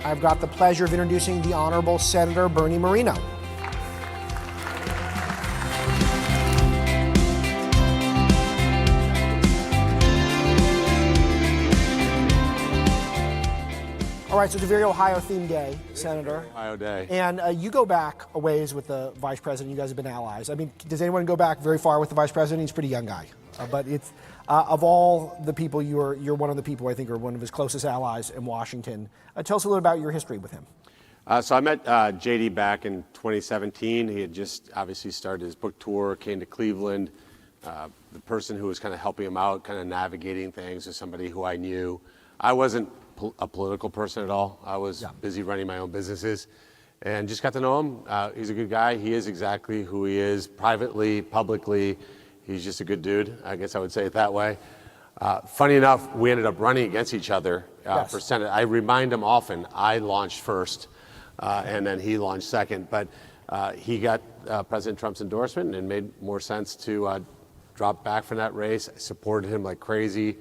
I've got the pleasure of introducing the Honorable Senator Bernie Moreno. All right, so it's a very Ohio-themed day, Senator. Ohio Day. And you go back a ways with the Vice President. You guys have been allies. I mean, does anyone go back very far with the Vice President? He's a pretty young guy. But it's of all the people, you're one of the people I think are one of his closest allies in Washington. Tell us a little about your history with him. So I met JD back in 2017. He had just obviously started his book tour, came to Cleveland. The person who was kind of helping him out, kind of navigating things, is somebody who I knew. I wasn't a political person at all. I was busy running my own businesses and just got to know him. He's a good guy. He is exactly who he is, privately, publicly. He's just a good dude. I guess I would say it that way. Funny enough, we ended up running against each other for Senate. I remind him often, I launched first and then he launched second. But he got President Trump's endorsement, and it made more sense to drop back from that race. I supported him like crazy.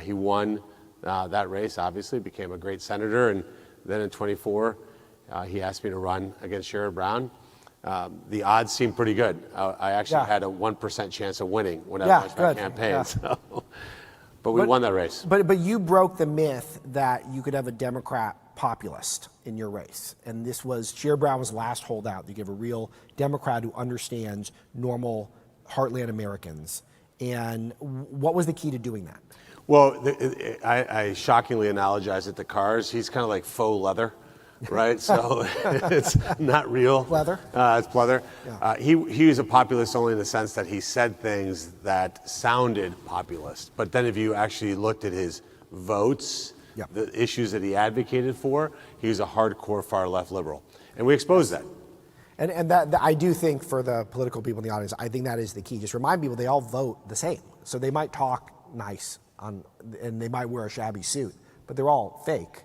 He won that race, obviously, became a great senator. And then in 24, he asked me to run against Sherrod Brown. The odds seemed pretty good. I actually had a 1% chance of winning when I launched my campaign. Yeah. So, but we won that race. But you broke the myth that you could have a Democrat populist in your race. And this was, Sherrod Brown was the last holdout. You give a real Democrat who understands normal heartland Americans. And what was the key to doing that? Well, I shockingly analogize it to cars. He's kind of like faux leather, right? So it's not real. Leather? It's leather. Yeah. He was a populist only in the sense that he said things that sounded populist. But then if you actually looked at his votes, the issues that he advocated for, he was a hardcore far-left liberal. And we exposed that. And that I do think, for the political people in the audience, I think that is the key. Just remind people they all vote the same. So they might talk nice and they might wear a shabby suit, but they're all fake,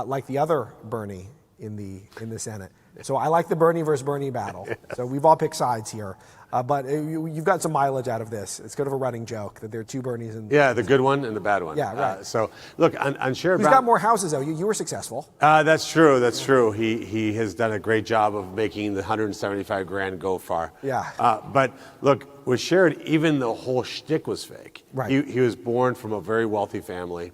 like the other Bernie in the Senate. So I like the Bernie versus Bernie battle. So we've all picked sides here, but you've got some mileage out of this. It's kind of a running joke that there are two Bernies. The good one and the bad one. Yeah, right. So look, on Sherrod Brown. He's got more houses though. You were successful. That's true. That's true. He has done a great job of making the $175,000 go far. Yeah. But look, with Sherrod, even the whole shtick was fake. Right. He was born from a very wealthy family.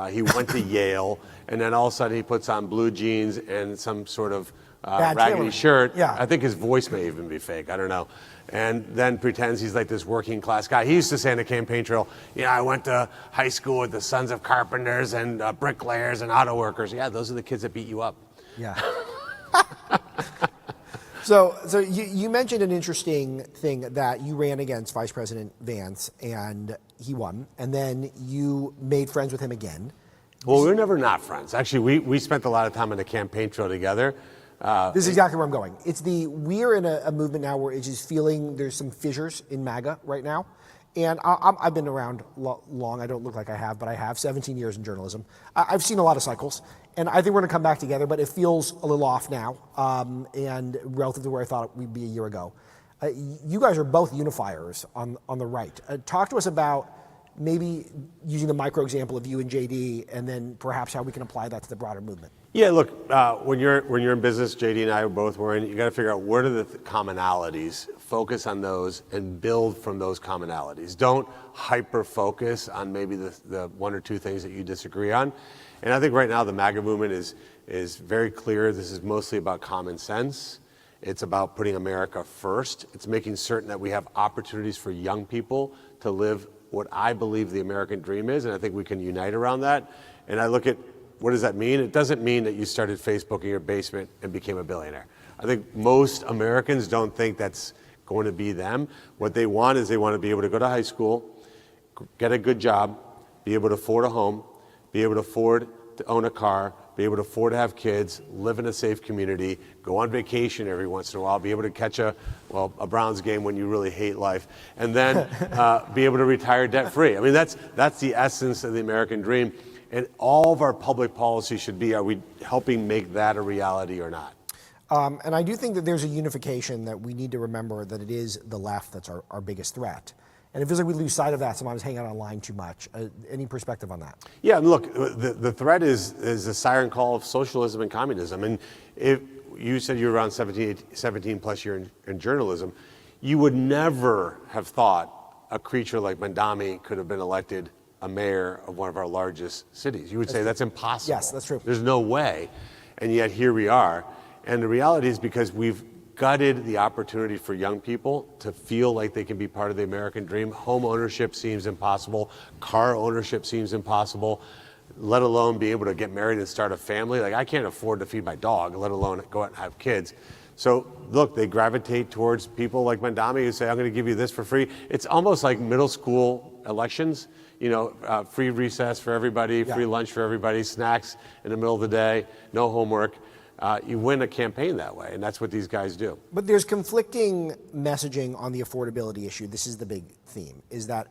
He went to Yale, and then all of a sudden he puts on blue jeans and some sort of raggedy shirt. Yeah. I think his voice may even be fake. I don't know. And then pretends he's like this working class guy. He used to say on the campaign trail, I went to high school with the sons of carpenters and bricklayers and auto workers. Yeah, those are the kids that beat you up. Yeah. So you mentioned an interesting thing, that you ran against Vice President Vance and he won, and then you made friends with him again. Well, we were never not friends. Actually, we spent a lot of time on the campaign trail together. This is exactly where I'm going. We're in a movement now where it's just feeling there's some fissures in MAGA right now. And I've been around long. I don't look like I have, but I have 17 years in journalism. I've seen a lot of cycles, and I think we're going to come back together, but it feels a little off now, and relative to where I thought we'd be a year ago. You guys are both unifiers on the right. Talk to us about maybe using the micro example of you and JD, and then perhaps how we can apply that to the broader movement. Yeah, look, when you're in business, JD and I both were in, you got to figure out what are the commonalities, focus on those, and build from those commonalities. Don't hyper-focus on maybe the one or two things that you disagree on. And I think right now the MAGA movement is very clear. This is mostly about common sense. It's about putting America first. It's making certain that we have opportunities for young people to live what I believe the American dream is, and I think we can unite around that. And I look at, what does that mean? It doesn't mean that you started Facebook in your basement and became a billionaire. I think most Americans don't think that's going to be them. What they want is they want to be able to go to high school, get a good job, be able to afford a home, be able to afford to own a car, be able to afford to have kids, live in a safe community, go on vacation every once in a while, be able to catch a Browns game when you really hate life, and then be able to retire debt-free. I mean, that's the essence of the American dream. And all of our public policy should be, are we helping make that a reality or not? And I do think that there's a unification that we need to remember, that it is the left that's our biggest threat. And it feels like we lose sight of that sometimes hanging out online too much. Any perspective on that? Yeah, look, the threat is a siren call of socialism and communism. And if you said you were around 17 plus years in journalism, you would never have thought a creature like Mandami could have been elected a mayor of one of our largest cities. You would say that's impossible. Yes, that's true. There's no way. And yet here we are. And the reality is because we've gutted the opportunity for young people to feel like they can be part of the American dream. Home ownership seems impossible. Car ownership seems impossible, let alone be able to get married and start a family. Like, I can't afford to feed my dog, let alone go out and have kids. So look, they gravitate towards people like Mandami who say, I'm going to give you this for free. It's almost like middle school elections, free recess for everybody, free lunch for everybody, snacks in the middle of the day, no homework. You win a campaign that way, and that's what these guys do. But there's conflicting messaging on the affordability issue. This is the big theme, is that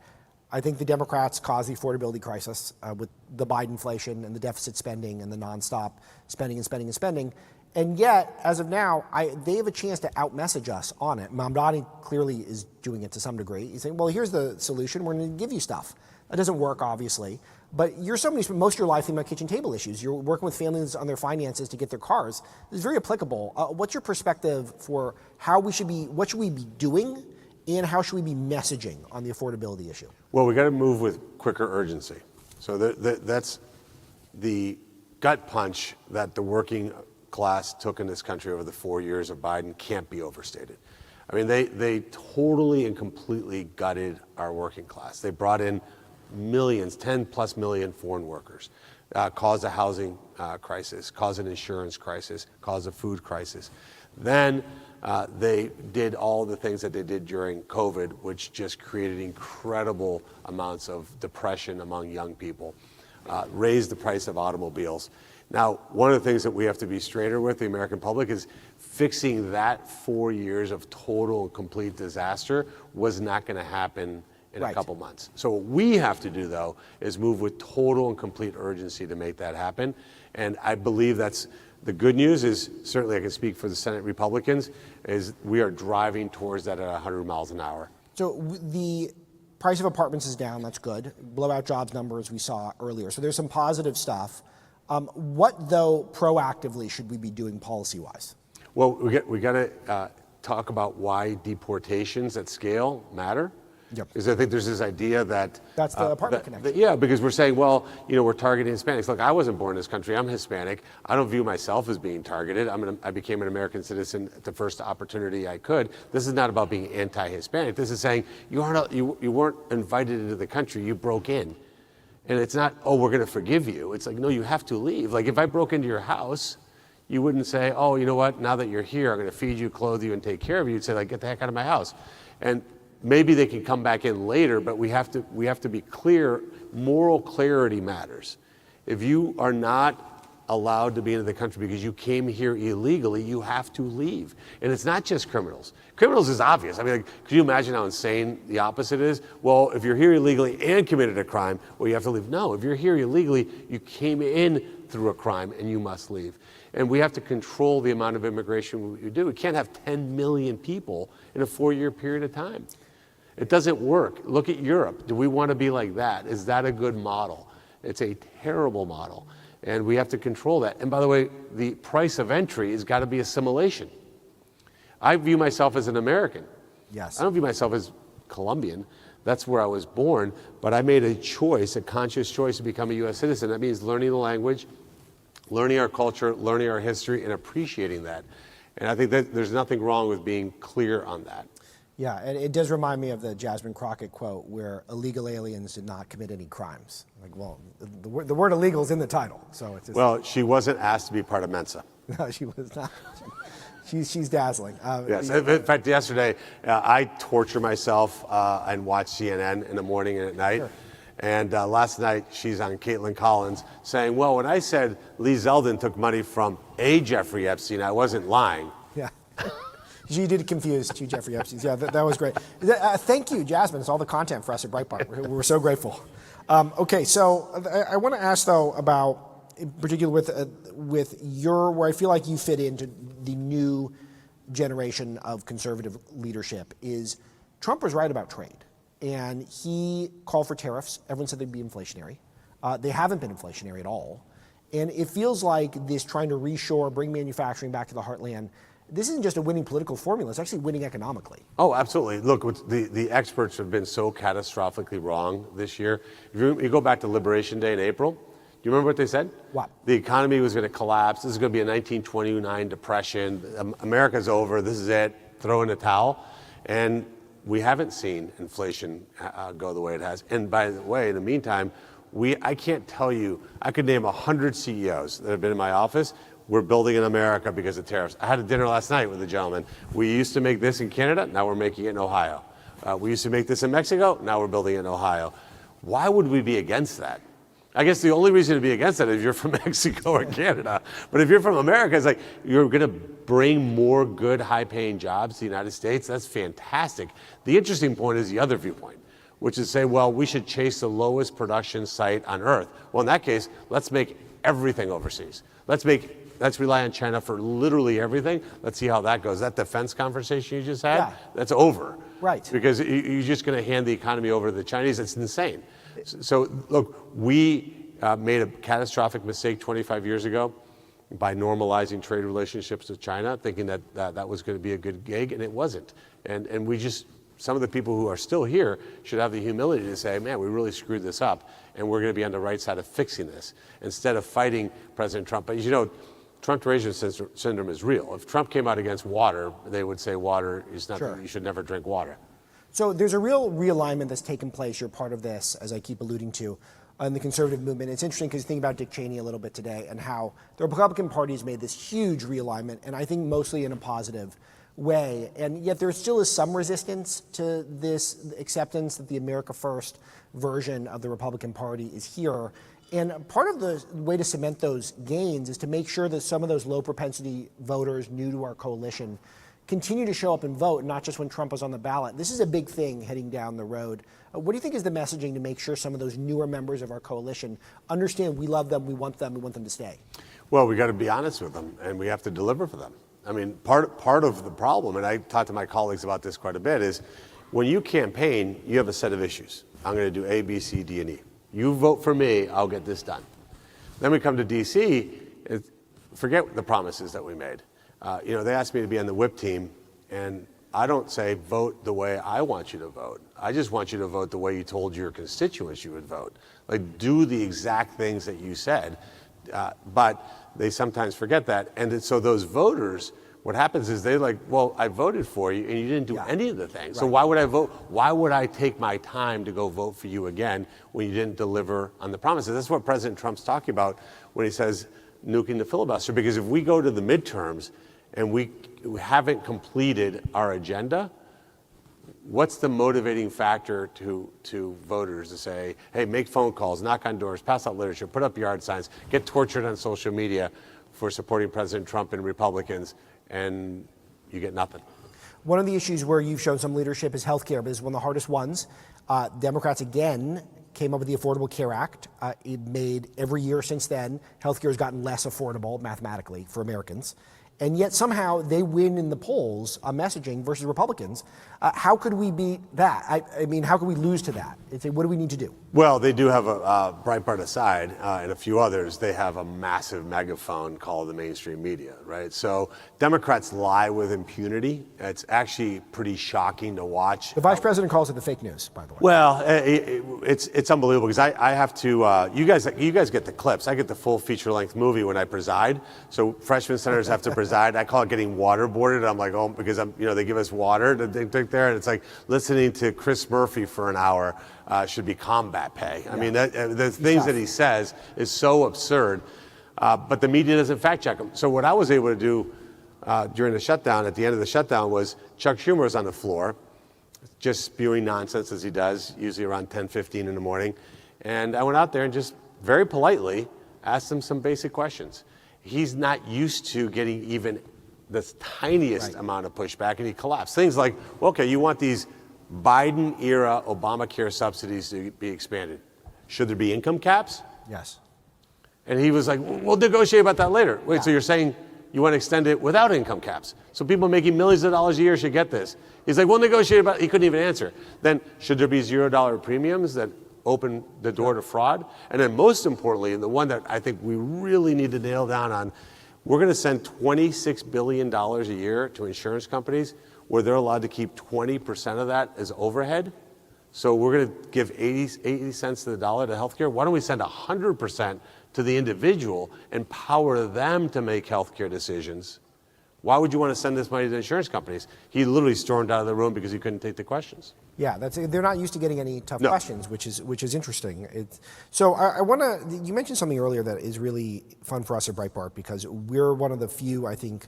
I think the Democrats caused the affordability crisis with the Biden inflation and the deficit spending and the nonstop spending and spending and spending. And yet, as of now, they have a chance to out-message us on it. Mamdani clearly is doing it to some degree. He's saying, well, here's the solution. We're going to give you stuff. That doesn't work, obviously. But you're somebody who spent most of your life thinking about kitchen table issues. You're working with families on their finances to get their cars. It's very applicable. What's your perspective for what should we be doing, and how should we be messaging on the affordability issue? Well, we got to move with quicker urgency. So that's the gut punch that the working class took in this country over the 4 years of Biden can't be overstated. I mean, they totally and completely gutted our working class. They brought in millions, 10 plus million foreign workers, caused a housing crisis, caused an insurance crisis, caused a food crisis. Then they did all the things that they did during COVID, which just created incredible amounts of depression among young people, raised the price of automobiles. Now, one of the things that we have to be straighter with, the American public, is fixing that 4 years of total and complete disaster was not going to happen in a couple months. So what we have to do, though, is move with total and complete urgency to make that happen. And I believe that's the good news is, certainly I can speak for the Senate Republicans, is we are driving towards that at 100 miles an hour. So the price of apartments is down. That's good. Blowout jobs numbers we saw earlier. So there's some positive stuff. What, though, proactively should we be doing policy-wise? Well, we got to talk about why deportations at scale matter. Yep. Because I think there's this idea that that's the apartment connection. Yeah, because we're saying, well, we're targeting Hispanics. Look, I wasn't born in this country. I'm Hispanic. I don't view myself as being targeted. I became an American citizen at the first opportunity I could. This is not about being anti-Hispanic. This is saying you weren't invited into the country. You broke in. And it's not, oh, we're going to forgive you. It's like, no, you have to leave. Like, if I broke into your house, you wouldn't say, oh, you know what, now that you're here, I'm going to feed you, clothe you, and take care of you. You'd say, like, get the heck out of my house. And maybe they can come back in later, but we have to be clear. Moral clarity matters. If you are not allowed to be into the country because you came here illegally, you have to leave. And it's not just criminals. Criminals is obvious. I mean, like, could you imagine how insane the opposite is? Well, if you're here illegally and committed a crime, well, you have to leave. No, if you're here illegally, you came in through a crime and you must leave. And we have to control the amount of immigration we do. We can't have 10 million people in a 4-year period of time. It doesn't work. Look at Europe. Do we want to be like that? Is that a good model? It's a terrible model. And we have to control that. And by the way, the price of entry has got to be assimilation. I view myself as an American. Yes. I don't view myself as Colombian. That's where I was born. But I made a choice, a conscious choice to become a U.S. citizen. That means learning the language, learning our culture, learning our history, and appreciating that. And I think that there's nothing wrong with being clear on that. Yeah, and it does remind me of the Jasmine Crockett quote where illegal aliens did not commit any crimes. Like, well, the word illegal is in the title, so it's just... Well, she wasn't asked to be part of Mensa. No, she was not. She's dazzling. Yes, in fact, yesterday, I torture myself and watch CNN in the morning and at night. Sure. And last night, she's on Caitlin Collins saying, well, when I said Lee Zeldin took money from a Jeffrey Epstein, I wasn't lying. Yeah. She did confuse two Jeffrey Epsteins. Yeah, that was great. Thank you, Jasmine. It's all the content for us at Breitbart. We're so grateful. Okay, so I want to ask, though, about, in particular with where I feel like you fit into the new generation of conservative leadership, is Trump was right about trade. and he called for tariffs. Everyone said they'd be inflationary. They haven't been inflationary at all. And it feels like this trying to reshore, bring manufacturing back to the heartland, this isn't just a winning political formula, it's actually winning economically. Oh, absolutely. Look, the experts have been so catastrophically wrong this year. If you go back to Liberation Day in April, do you remember what they said? What? The economy was going to collapse. This is going to be a 1929 depression. America's over. This is it. Throw in the towel. And we haven't seen inflation go the way it has. And by the way, in the meantime, I can't tell you, I could name 100 CEOs that have been in my office. We're building in America because of tariffs. I had a dinner last night with a gentleman. We used to make this in Canada, now we're making it in Ohio. We used to make this in Mexico, now we're building it in Ohio. Why would we be against that? I guess the only reason to be against that is if you're from Mexico or Canada. But if you're from America, it's like you're going to bring more good, high-paying jobs to the United States. That's fantastic. The interesting point is the other viewpoint, which is say, well, we should chase the lowest production site on earth. Well, in that case, let's make everything overseas. Let's rely on China for literally everything. Let's see how that goes. That defense conversation you just had, that's over. Right. Because you're just going to hand the economy over to the Chinese. It's insane. So look, we made a catastrophic mistake 25 years ago by normalizing trade relationships with China, thinking that was going to be a good gig, and it wasn't. And we just, some of the people who are still here should have the humility to say, man, we really screwed this up, and we're going to be on the right side of fixing this, instead of fighting President Trump. But as you know, Trump-Eurasian syndrome is real. If Trump came out against water, they would say water is not, you should never drink water. So there's a real realignment that's taken place. You're part of this, as I keep alluding to, in the conservative movement. It's interesting because you think about Dick Cheney a little bit today and how the Republican Party has made this huge realignment, and I think mostly in a positive way. And yet there still is some resistance to this acceptance that the America First version of the Republican Party is here. And part of the way to cement those gains is to make sure that some of those low propensity voters new to our coalition continue to show up and vote, not just when Trump was on the ballot. This is a big thing heading down the road. What do you think is the messaging to make sure some of those newer members of our coalition understand we love them, we want them to stay? Well, we got to be honest with them, and we have to deliver for them. I mean, part of the problem, and I talk to my colleagues about this quite a bit, is when you campaign, you have a set of issues. I'm going to do A, B, C, D, and E. You vote for me, I'll get this done. Then we come to D.C., forget the promises that we made. They asked me to be on the whip team, and I don't say vote the way I want you to vote. I just want you to vote the way you told your constituents you would vote. Like, do the exact things that you said. But they sometimes forget that. And so those voters, what happens is they're like, well, I voted for you and you didn't do any of the things. Right. So why would I vote? Why would I take my time to go vote for you again when you didn't deliver on the promises? That's what President Trump's talking about when he says nuking the filibuster. Because if we go to the midterms and we haven't completed our agenda, what's the motivating factor to voters to say, hey, make phone calls, knock on doors, pass out literature, put up yard signs, get tortured on social media for supporting President Trump and Republicans, and you get nothing? One of the issues where you've shown some leadership is healthcare, but it's one of the hardest ones. Democrats, again, came up with the Affordable Care Act. It made every year since then, healthcare has gotten less affordable mathematically for Americans. And yet somehow they win in the polls on messaging versus Republicans. How could we beat that? I mean, how could we lose to that? What do we need to do? Well, they do have a Breitbart aside and a few others. They have a massive megaphone called the mainstream media, right? So Democrats lie with impunity. It's actually pretty shocking to watch. The vice president calls it the fake news, by the way. Well, it's unbelievable because I have to. You guys get the clips. I get the full feature-length movie when I preside. So freshman senators have to preside. I call it getting waterboarded. I'm like, oh, because they give us water to drink there, and it's like listening to Chris Murphy for an hour should be combat pay. I mean, the things that he says is so absurd, but the media doesn't fact check him. So what I was able to do during the shutdown, at the end of the shutdown, was Chuck Schumer was on the floor, just spewing nonsense as he does, usually around 10:15 in the morning, and I went out there and just very politely asked him some basic questions. He's not used to getting even the tiniest amount of pushback, and he collapsed. Things like, well, okay, you want these Biden-era Obamacare subsidies to be expanded. Should there be income caps? Yes. And he was like, we'll negotiate about that later. Wait, so you're saying you want to extend it without income caps? So people making millions of dollars a year should get this. He's like, we'll negotiate about, he couldn't even answer. Then should there be $0 premiums that open the door to fraud? And then most importantly, and the one that I think we really need to nail down on, we're going to send $26 billion a year to insurance companies where they're allowed to keep 20% of that as overhead. So we're going to give 80 cents to the dollar to healthcare. Why don't we send 100% to the individual, empower them to make healthcare decisions? Why would you want to send this money to insurance companies? He literally stormed out of the room because he couldn't take the questions. Yeah, they're not used to getting any tough No. questions, which is interesting. So I want to. You mentioned something earlier that is really fun for us at Breitbart because we're one of the few, I think,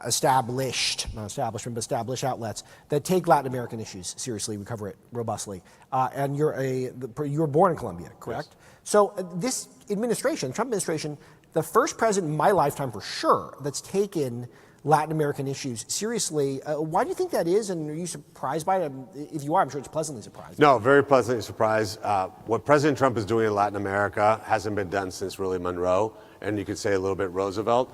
established outlets that take Latin American issues seriously. We cover it robustly. And you were born in Colombia, correct? Yes. So this administration, Trump administration, the first president in my lifetime for sure that's taken Latin American issues seriously. Why do you think that is, and are you surprised by it? If you are, I'm sure it's pleasantly surprised. No, very pleasantly surprised. What President Trump is doing in Latin America hasn't been done since really Monroe, and you could say a little bit Roosevelt.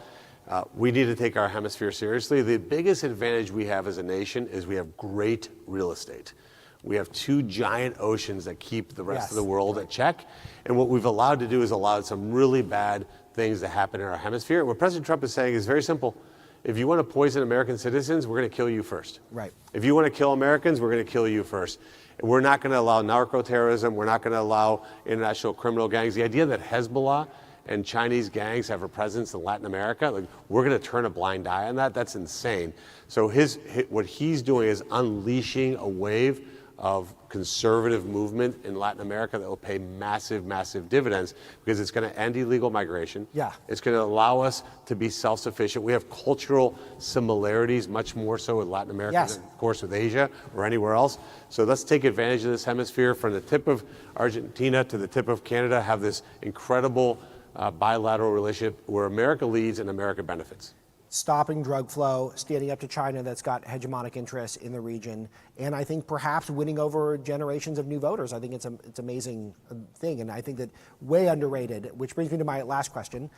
We need to take our hemisphere seriously. The biggest advantage we have as a nation is we have great real estate. We have two giant oceans that keep the rest of the world at check. And what we've allowed to do is allowed some really bad things to happen in our hemisphere. What President Trump is saying is very simple. If you want to poison American citizens, we're going to kill you first. Right. If you want to kill Americans, we're going to kill you first. And we're not going to allow narco-terrorism. We're not going to allow international criminal gangs. The idea that Hezbollah and Chinese gangs have a presence in Latin America, like, we're going to turn a blind eye on that. That's insane. So what he's doing is unleashing a wave of conservative movement in Latin America that will pay massive, massive dividends because it's going to end illegal migration. Yeah. It's going to allow us to be self-sufficient. We have cultural similarities, much more so with Latin America than, of course, with Asia or anywhere else. So let's take advantage of this hemisphere from the tip of Argentina to the tip of Canada, have this incredible bilateral relationship where America leads and America benefits. Stopping drug flow, standing up to China that's got hegemonic interests in the region, and I think perhaps winning over generations of new voters. I think it's an amazing thing, and I think that way underrated, which brings me to my last question.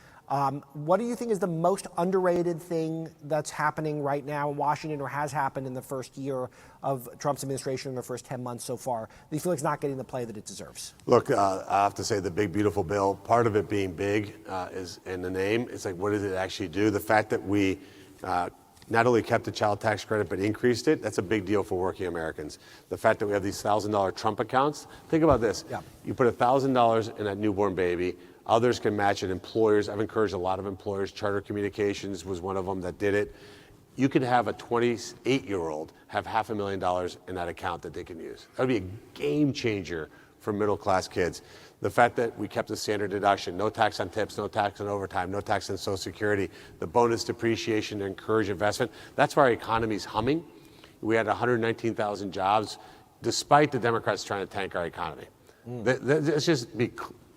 What do you think is the most underrated thing that's happening right now in Washington or has happened in the first year of Trump's administration, in the first 10 months so far, that you feel like it's not getting the play that it deserves? Look, I have to say the big, beautiful bill, part of it being big is in the name. It's like, what does it actually do? The fact that we not only kept the child tax credit but increased it, that's a big deal for working Americans. The fact that we have these $1,000 Trump accounts, think about this. Yeah. You put $1,000 in that newborn baby, others can match it. Employers, I've encouraged a lot of employers, Charter Communications was one of them that did it. You could have a 28-year-old have $500,000 in that account that they can use. That would be a game changer for middle-class kids. The fact that we kept the standard deduction, no tax on tips, no tax on overtime, no tax on Social Security, the bonus depreciation to encourage investment, that's why our economy's humming. We had 119,000 jobs, despite the Democrats trying to tank our economy. Let's just be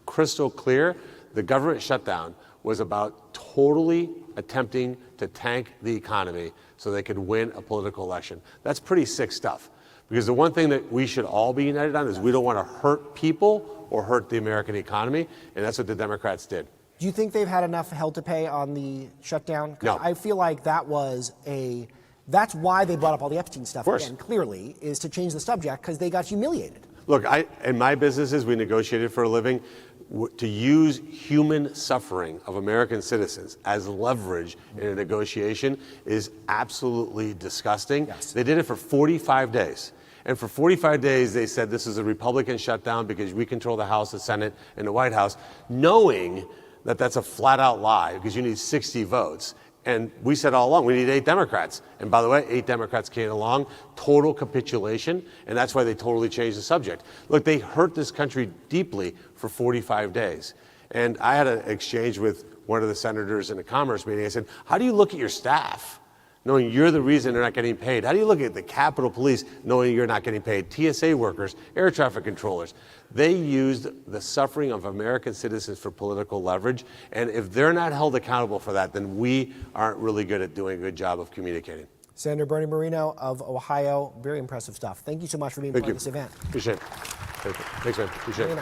crystal clear. The government shutdown was about totally attempting to tank the economy so they could win a political election. That's pretty sick stuff. Because the one thing that we should all be united on is we don't want to hurt people or hurt the American economy, and that's what the Democrats did. Do you think they've had enough hell to pay on the shutdown? No. I feel like that's why they brought up all the Epstein stuff again, clearly, is to change the subject because they got humiliated. Look, in my businesses, we negotiated for a living. To use human suffering of American citizens as leverage in a negotiation is absolutely disgusting. Yes. They did it for 45 days. And for 45 days, they said this is a Republican shutdown because we control the House, the Senate, and the White House, knowing that that's a flat-out lie because you need 60 votes. And we said all along, we need 8 Democrats. And by the way, 8 Democrats came along, total capitulation, and that's why they totally changed the subject. Look, they hurt this country deeply for 45 days. And I had an exchange with one of the senators in a commerce meeting. I said, how do you look at your staff, knowing you're the reason they're not getting paid? How do you look at the Capitol Police, knowing you're not getting paid? TSA workers, air traffic controllers. They used the suffering of American citizens for political leverage. And if they're not held accountable for that, then we aren't really good at doing a good job of communicating. Senator Bernie Moreno of Ohio, very impressive stuff. Thank you so much for being part of this event. Appreciate it. Thanks, man. Appreciate it.